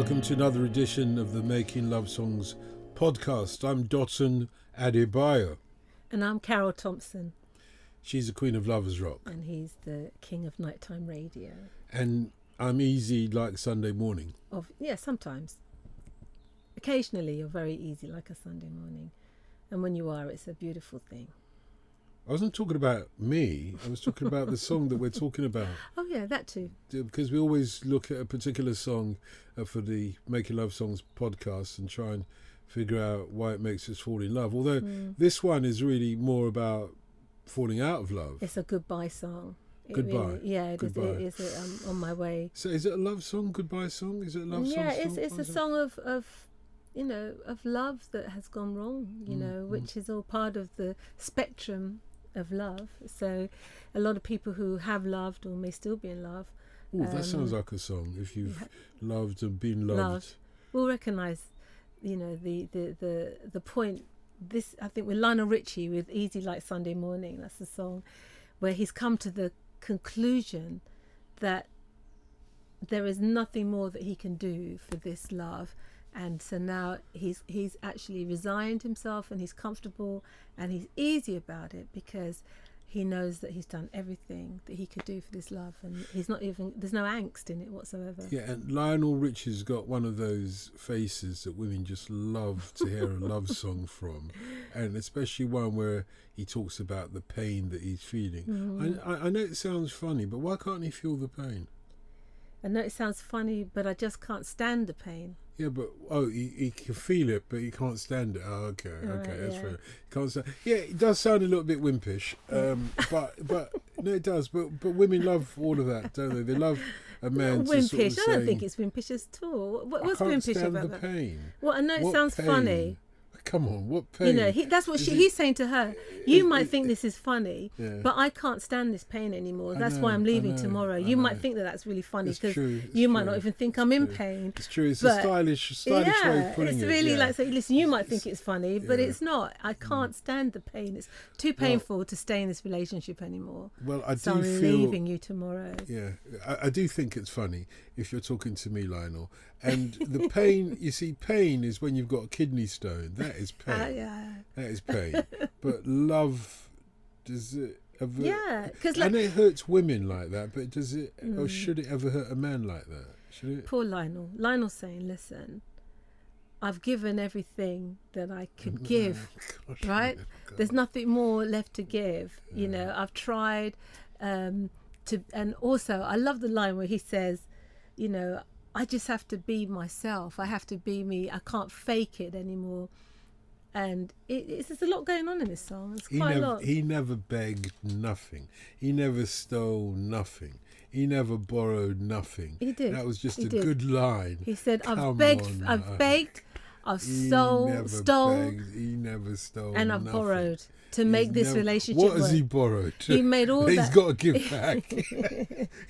Welcome to another edition of the Making Love Songs podcast. I'm Dotun Adebayo. And I'm Carol Thompson. She's the queen of lovers rock. And he's the king of nighttime radio. And I'm easy like Sunday morning. Yeah, sometimes. Occasionally you're very easy like a Sunday morning. And when you are, it's a beautiful thing. I wasn't talking about me. I was talking about the song that we're talking about. Oh, yeah, that too. Because we always look at a particular song for the Making Love Songs podcast and try and figure out why it makes us fall in love. Although this one is really more about falling out of love. It's a goodbye song. Goodbye. Really, yeah, it is on my way. So is it a love song, goodbye song? Is it a love song? Yeah, it's a song of love that has gone wrong, which is all part of the spectrum of love. So a lot of people who have loved or may still be in love. Oh, that sounds like a song. If you've loved and been loved. We'll recognise, the point. This, I think, with Lionel Richie with Easy Like Sunday Morning, that's the song where he's come to the conclusion that there is nothing more that he can do for this love. And so now he's actually resigned himself and he's comfortable and he's easy about it because he knows that he's done everything that he could do for this love, and there's no angst in it whatsoever. Yeah, and Lionel Richie's got one of those faces that women just love to hear a love song from, and especially one where he talks about the pain that he's feeling. I know it sounds funny, but why can't he feel the pain? I know it sounds funny, but I just can't stand the pain. Yeah, but he can feel it, but he can't stand it. Oh, okay, that's fair. Can't stand. Yeah, it does sound a little bit wimpish, but no, it does. But women love all of that, don't they? They love a man. Wimpish. To sort of I don't think it's wimpish at all. What's wimpish about the pain? Well, I know it sounds funny. Come on, what pain? That's what he's saying to her. You might think this is funny, but I can't stand this pain anymore. That's why I'm leaving tomorrow. You might think that that's really funny because you might not even think I'm in pain. It's true. It's a stylish way of putting it. It's really like, so listen, you might think it's funny, but it's not. I can't stand the pain. It's too painful to stay in this relationship anymore. Well, I'm leaving you tomorrow. Yeah, I do think it's funny if you're talking to me, Lionel. And the pain, you see, pain is when you've got a kidney stone. That is pain. That is pain. But love, does it ever... Yeah. And it hurts women like that, but does it, or should it ever hurt a man like that? Should it? Poor Lionel. Lionel's saying, listen, I've given everything that I could give, right? There's nothing more left to give. I've tried and also I love the line where he says, I just have to be myself. I have to be me. I can't fake it anymore. And there's a lot going on in this song. It's quite a lot. He never begged nothing. He never stole nothing. He never borrowed nothing. He did. That was just a good line. He said, I've begged, I've stole, he never stole and I've borrowed to make this relationship work. What has he borrowed? He made all that. He's got to give back.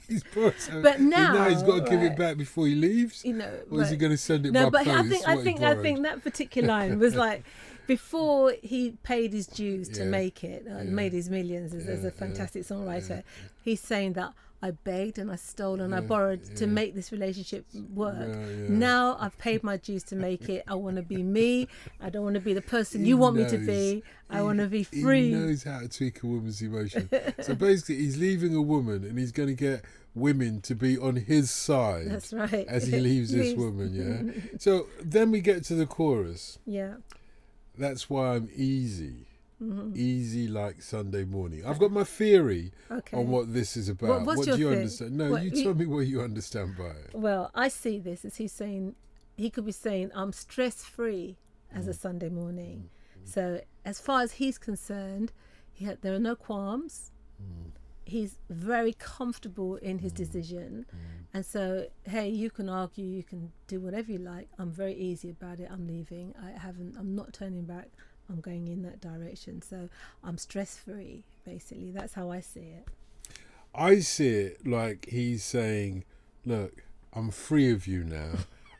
He's borrowed something. But now he's got to give it back before he leaves. Or is he going to send it by post? I think that particular line was like, before he paid his dues to make it, made his millions as a fantastic songwriter, he's saying that I begged and I stole and I borrowed to make this relationship work. Now I've paid my dues to make it. I want to be me. I don't want to be the person you want me to be. I want to be free. He knows how to tweak a woman's emotion. So basically he's leaving a woman and he's going to get women to be on his side. That's right. As he leaves this woman, yeah? So then we get to the chorus. Yeah. That's why I'm easy. Easy like Sunday morning. I've got my theory on what this is about. What do you theory? understand? No, you tell me what you understand by it. Well, I see this as he could be saying, I'm stress-free as a Sunday morning. So as far as he's concerned, there are no qualms. He's very comfortable in his decision. And so, hey, you can argue, you can do whatever you like. I'm very easy about it. I'm leaving. I'm not turning back. I'm going in that direction. So I'm stress-free, basically. That's how I see it. I see it like he's saying, look, I'm free of you now.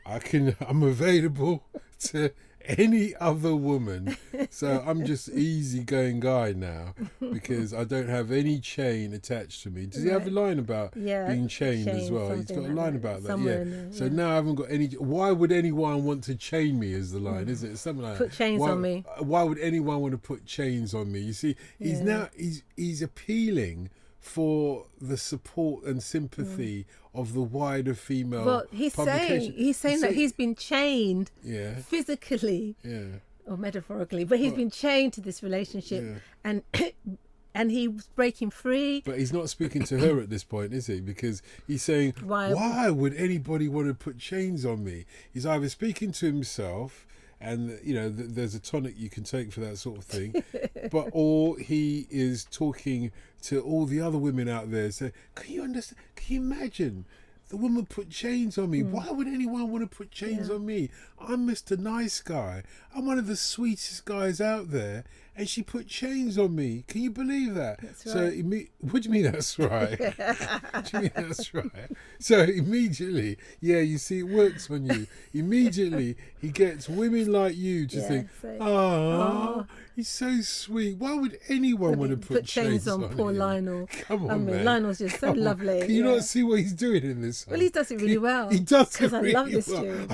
I'm available to any other woman. So I'm just easygoing guy now because I don't have any chain attached to me. Does he have a line about being chained as well? He's got a line about that. Yeah. So now I haven't got any. Why would anyone want to chain me? Is the line? Is it something like put chains on me? Why would anyone want to put chains on me? You see, he's appealing for the support and sympathy of the wider female. Well, he's saying that he's been chained, physically, or metaphorically, but he's been chained to this relationship, and he was breaking free. But he's not speaking to her at this point, is he? Because he's saying, why would anybody want to put chains on me? He's either speaking to himself, and there's a tonic you can take for that sort of thing, or he is talking to all the other women out there. So can you understand? Can you imagine? The woman put chains on me. Why would anyone want to put chains on me? I'm Mr. Nice Guy. I'm one of the sweetest guys out there, and she put chains on me. Can you believe that? That's right. So, what do you mean that's right? What do you mean that's right? So immediately, you see, it works on you. Immediately, he gets women like you to think, he's so sweet. Why would anyone want to put chains on poor him? Lionel? Come on, man. Lionel's just so lovely. Can you not see what he's doing in this song? Well, he does it really well. He does it I really love this well. tune.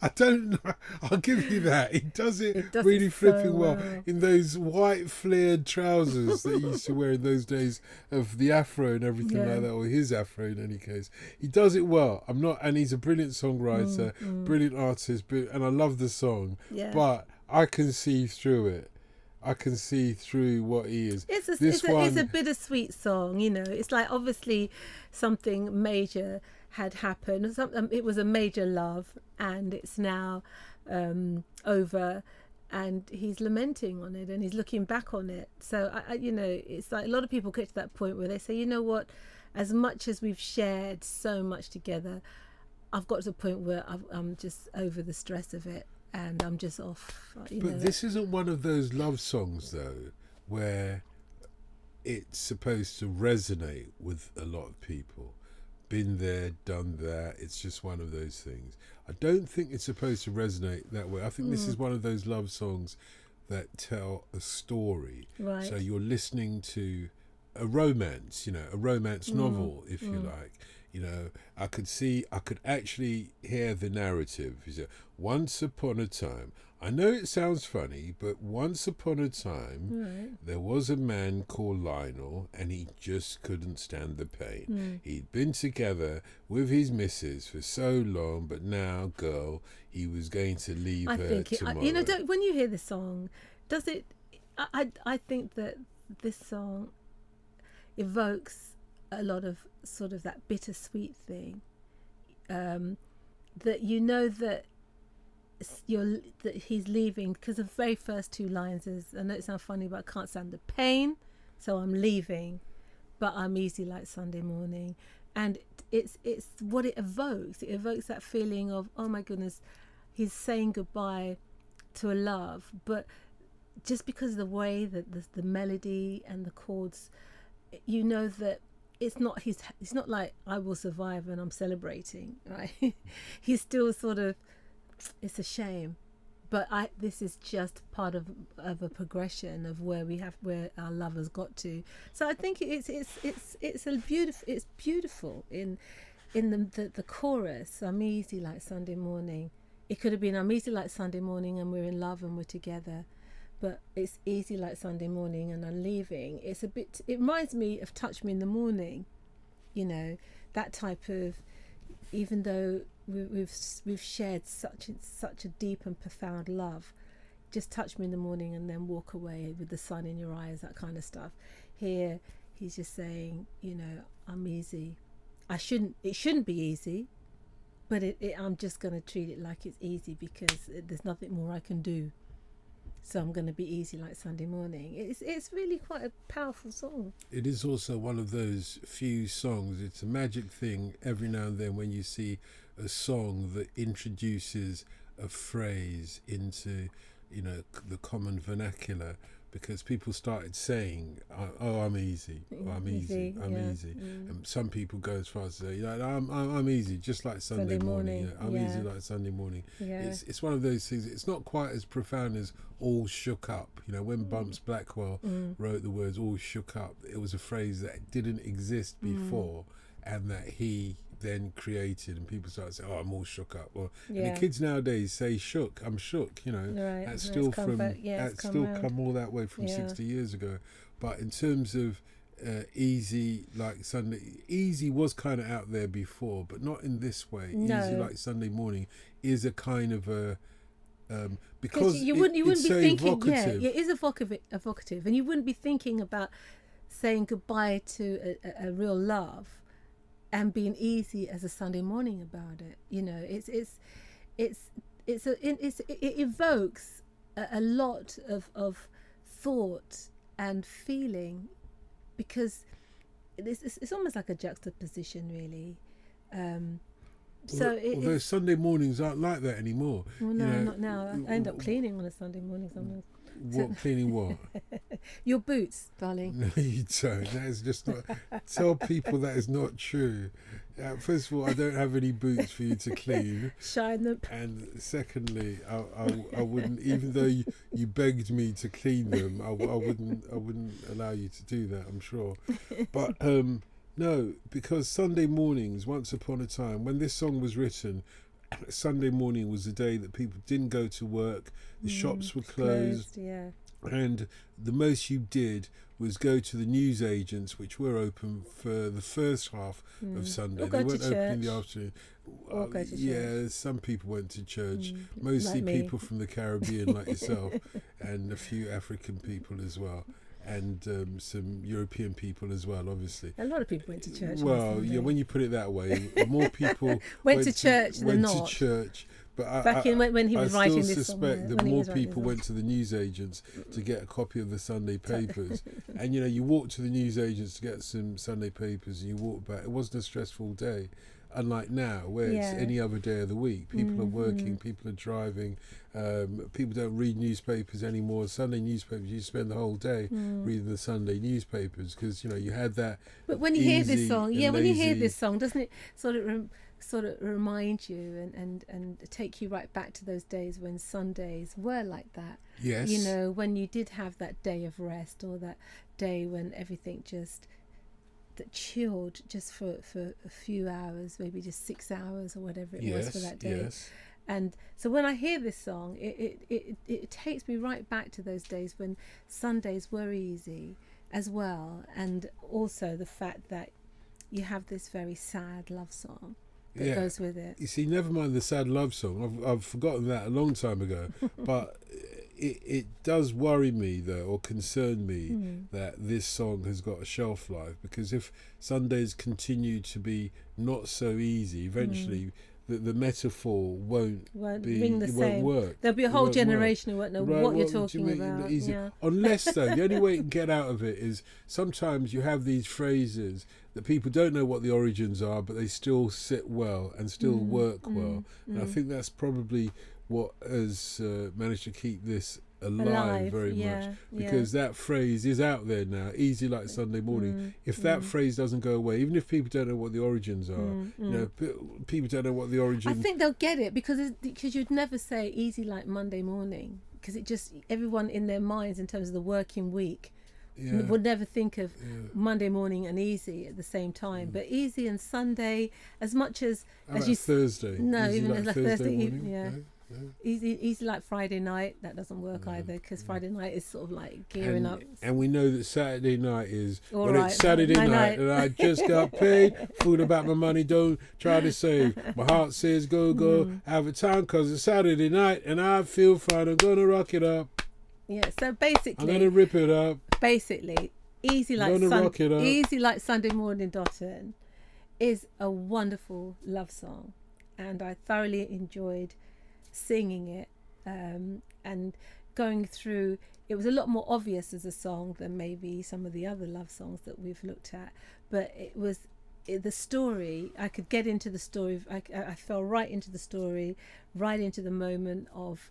I don't know. I'll give you that. He does it really flipping well. In those white flared trousers that he used to wear in those days of the afro and everything like that, or his afro in any case. He does it well. And he's a brilliant songwriter, brilliant artist, and I love the song. Yeah. But I can see through it. I can see through what he is. It's a bittersweet song, It's like obviously something major had happened. It was a major love, and it's now over, and he's lamenting on it, and he's looking back on it. So it's like a lot of people get to that point where they say, you know what, as much as we've shared so much together, I've got to the point where I'm just over the stress of it. And I'm just off. But this isn't one of those love songs, though, where it's supposed to resonate with a lot of people. Been there, done that. It's just one of those things. I don't think it's supposed to resonate that way. I think this is one of those love songs that tell a story. Right. So you're listening to a romance, a romance novel, if you like. I could actually hear the narrative. Once upon a time, I know it sounds funny, but once upon a time, there was a man called Lionel, and he just couldn't stand the pain. He'd been together with his missus for so long, but now, girl, he was going to leave her tomorrow. When you hear the song, does it? I think that this song evokes a lot of sort of that bittersweet thing, that that he's leaving, because the very first two lines is, I know it sounds funny, but I can't stand the pain, so I'm leaving, but I'm easy like Sunday morning. And it's what it evokes. It evokes that feeling of, oh my goodness, he's saying goodbye to a love, but just because of the way that the melody and the chords, that it's not like I will survive and I'm celebrating, right? He's still sort of, it's a shame, but this is just part of a progression of where our love has got to. So I think it's beautiful in the chorus. I'm easy like Sunday morning. It could have been, I'm easy like Sunday morning and we're in love and we're together. But it's easy like Sunday morning and I'm leaving. It reminds me of Touch Me in the Morning, that type of, even though we've shared such a deep and profound love, just touch me in the morning and then walk away with the sun in your eyes, that kind of stuff. Here he's just saying, I'm easy. It shouldn't be easy, but I'm just going to treat it like it's easy because there's nothing more I can do. So I'm going to be easy like Sunday morning. It's really quite a powerful song. It is also one of those few songs. It's a magic thing every now and then when you see a song that introduces a phrase into the common vernacular, because people started saying, "Oh, I'm easy. Oh, I'm easy. I'm easy." And some people go as far as to say, I'm easy, just like Sunday morning. I'm easy like Sunday morning. It's one of those things. It's not quite as profound as "all shook up." When Bumps Blackwell wrote the words "all shook up," it was a phrase that didn't exist before, and that he then created, and people started saying, "Oh, I'm all shook up." And the kids nowadays say "shook." I'm shook. Right. That's still come all that way from 60 years ago. But in terms of easy like Sunday, easy was kind of out there before, but not in this way. No. Easy like Sunday morning is a kind of a because you wouldn't it's be so thinking. evocative. Yeah, it is evocative, and you wouldn't be thinking about saying goodbye to a real love and being easy as a Sunday morning about it. It evokes a lot of thought and feeling, because it's almost like a juxtaposition, really. Although Sunday mornings aren't like that anymore. Well, no, not now. I end up cleaning on a Sunday morning sometimes. What cleaning what? Your boots, darling. No, you don't. That is just not. Tell people that is not true. First of all, I don't have any boots for you to clean. Shine them. And secondly, I wouldn't. Even though you begged me to clean them, I wouldn't allow you to do that. I'm sure. But no, because Sunday mornings, once upon a time, when this song was written, Sunday morning was the day that people didn't go to work, the shops were closed, and the most you did was go to the newsagents, which were open for the first half of Sunday. Or go they weren't to open church. in the afternoon. Or go to church. Some people went to church, mostly like me. people from the Caribbean like yourself, and a few African people as well. And some European people as well, obviously. A lot of people went to church. Well, when you put it that way, more people went to church than went not. to church. But Back when he was writing this song. I still suspect that more people went to the newsagents to get a copy of the Sunday papers. And, you walked to the newsagents to get some Sunday papers and you walked back. It wasn't a stressful day. Unlike now, where it's any other day of the week. People are working, people are driving, people don't read newspapers anymore. Sunday newspapers, you spend the whole day reading the Sunday newspapers because, you had that. But when you hear this song, when you hear this song, doesn't it sort of remind you and take you right back to those days when Sundays were like that? Yes. When you did have that day of rest, or that day when everything just that chilled just for a few hours, maybe just 6 hours or whatever it was for that day. Yes. And so when I hear this song, it takes me right back to those days when Sundays were easy as well, and also the fact that you have this very sad love song that goes with it. You see, never mind the sad love song. I've forgotten that a long time ago, but it does worry me though, or concern me, that this song has got a shelf life, because if Sundays continue to be not so easy, eventually the metaphor won't ring the it same. Won't work. There'll be a whole generation who won't know what you're What do you talking mean? about. Easy. Yeah. Unless though, the only way you can get out of it is sometimes you have these phrases that people don't know what the origins are, but they still sit well and still work well. And I think that's probably what has managed to keep this alive very much, because that phrase is out there now, easy like Sunday morning. If that phrase doesn't go away, even if people don't know what the origins are, people don't know what the origin. I think they'll get it because you'd never say easy like Monday morning, because it just, everyone in their minds in terms of the working week would never think of Monday morning and easy at the same time. But easy and Sunday, as much as you Thursday, no, easy even like as Thursday Thursday, morning. Easy like Friday night, that doesn't work either, because Friday night is sort of like gearing up. And we know that Saturday night is It's Saturday night and I just got paid, food about my money, don't try to save. My heart says go, have a time because it's Saturday night and I feel fine, I'm gonna rock it up. Yeah, so basically I'm gonna rip it up. Basically, easy like Sunday Morning Dotun is a wonderful love song, and I thoroughly enjoyed singing it, and going through. It was a lot more obvious as a song than maybe some of the other love songs that we've looked at, but it was the story. I could get into the story. I fell right into the story, right into the moment of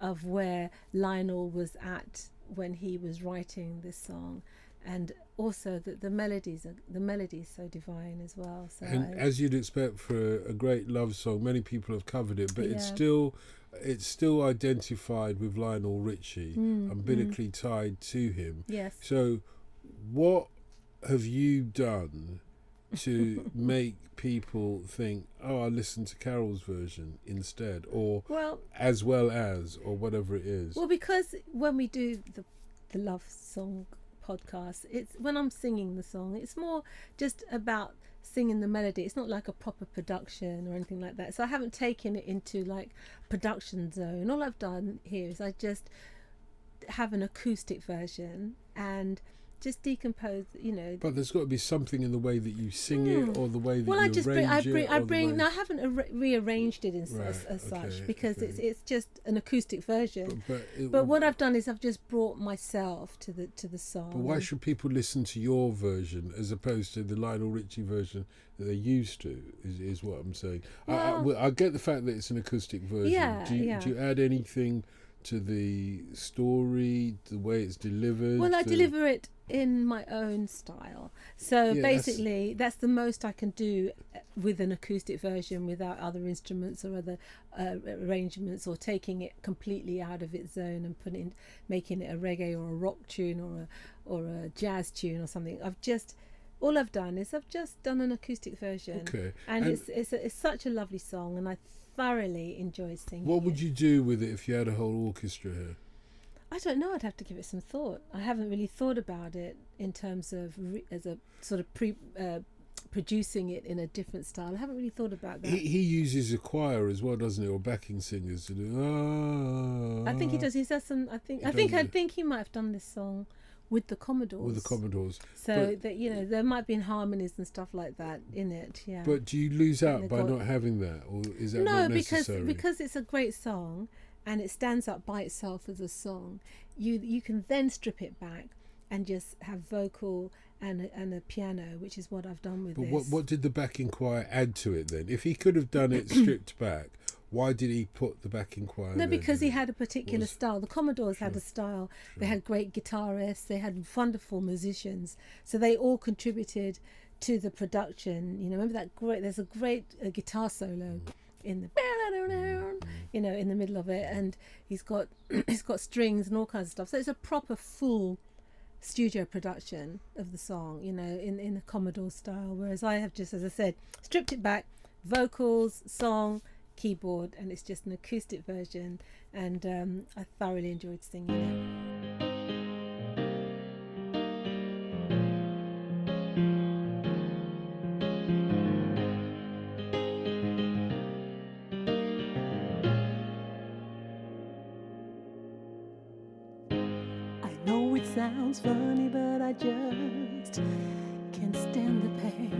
of where Lionel was at when he was writing this song, and also that the melody is so divine as well. So And as you'd expect for a great love song, many people have covered it, but it's still identified with Lionel Richie, umbilically tied to him. Yes. So what have you done to make people think, oh, I listen to Carol's version instead, or or whatever it is? Well, because when we do the love song podcast, it's when I'm singing the song, it's more just about singing the melody. It's not like a proper production or anything like that. So I haven't taken it into like production zone. All I've done here is I just have an acoustic version and just decompose, But there's got to be something in the way that you sing it, or the way that I haven't rearranged it as such, because it's just an acoustic version. But what I've done is I've just brought myself to the song. But why should people listen to your version as opposed to the Lionel Richie version that they used to? Is what I'm saying. Well, I get the fact that it's an acoustic version. Do you add anything to the story, the way it's delivered? Well, I deliver it in my own style. So basically, that's the most I can do with an acoustic version without other instruments or other arrangements, or taking it completely out of its zone and making it a reggae or a rock tune or a jazz tune or something. All I've done is I've just done an acoustic version, and it's such a lovely song, and I thoroughly enjoy singing. What would you do with it if you had a whole orchestra here? I don't know. I'd have to give it some thought. I haven't really thought about it in terms of as a sort of producing it in a different style. I haven't really thought about that. He uses a choir as well, doesn't he, or backing singers to do. I think he does. He does some. I think he might have done this song with the Commodores. So that there might be harmonies and stuff like that in it. Yeah. But do you lose out by not having that, or is that not necessary? No, because it's a great song, and it stands up by itself as a song. You can then strip it back and just have vocal and a piano, which is what I've done with this. But what did the backing choir add to it then? If he could have done it stripped back, why did he put the backing choir? No, because he had a particular style. The Commodores had a style. They had great guitarists. They had wonderful musicians. So they all contributed to the production. Remember that there's a great guitar solo in the in the middle of it, and he's got strings and all kinds of stuff. So it's a proper full studio production of the song, in the Commodore style. Whereas I have just, as I said, stripped it back, vocals, song, keyboard, and it's just an acoustic version, and I thoroughly enjoyed singing it. Sounds funny, but I just can't stand the pain.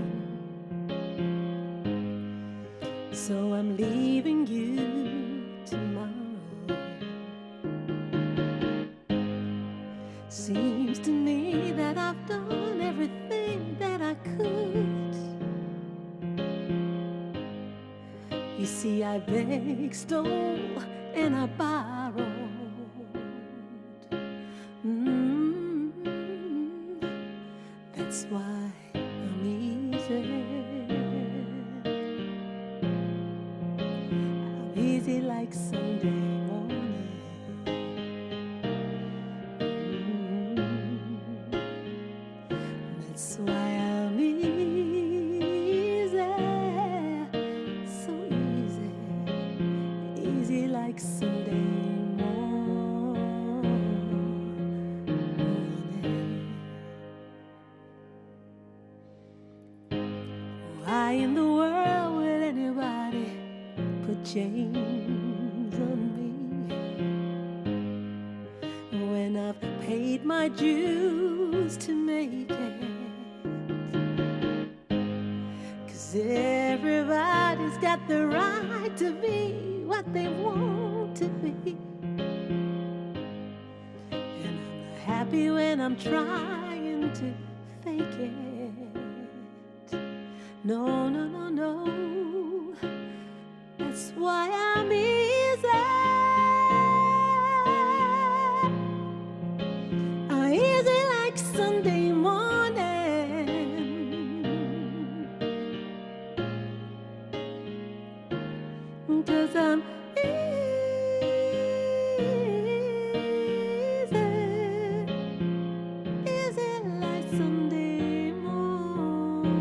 So I'm leaving you tomorrow. Seems to me that I've done everything that I could. You see, I begged, stole, and I borrowed. That's why I'm easy. I'm easy like Sunday morning. That's why I'm easy, so easy like Sunday morning. Why in the world would anybody put chains on me when I've paid my dues to make it? 'Cause everybody's got the right to be what they want to be, and I'm not happy when I'm trying to fake it. No, no, no, no. That's why I'm easy. like Sunday morning, 'cause I'm easy like Sunday morning.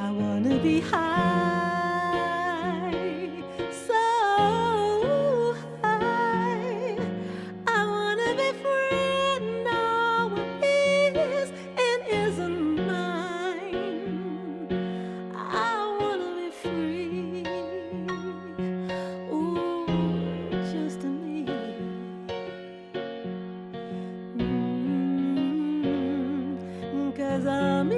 I wanna be high, so high. I wanna be free, know what is and isn't mine. I wanna be free, ooh, just me. 'Cause I'm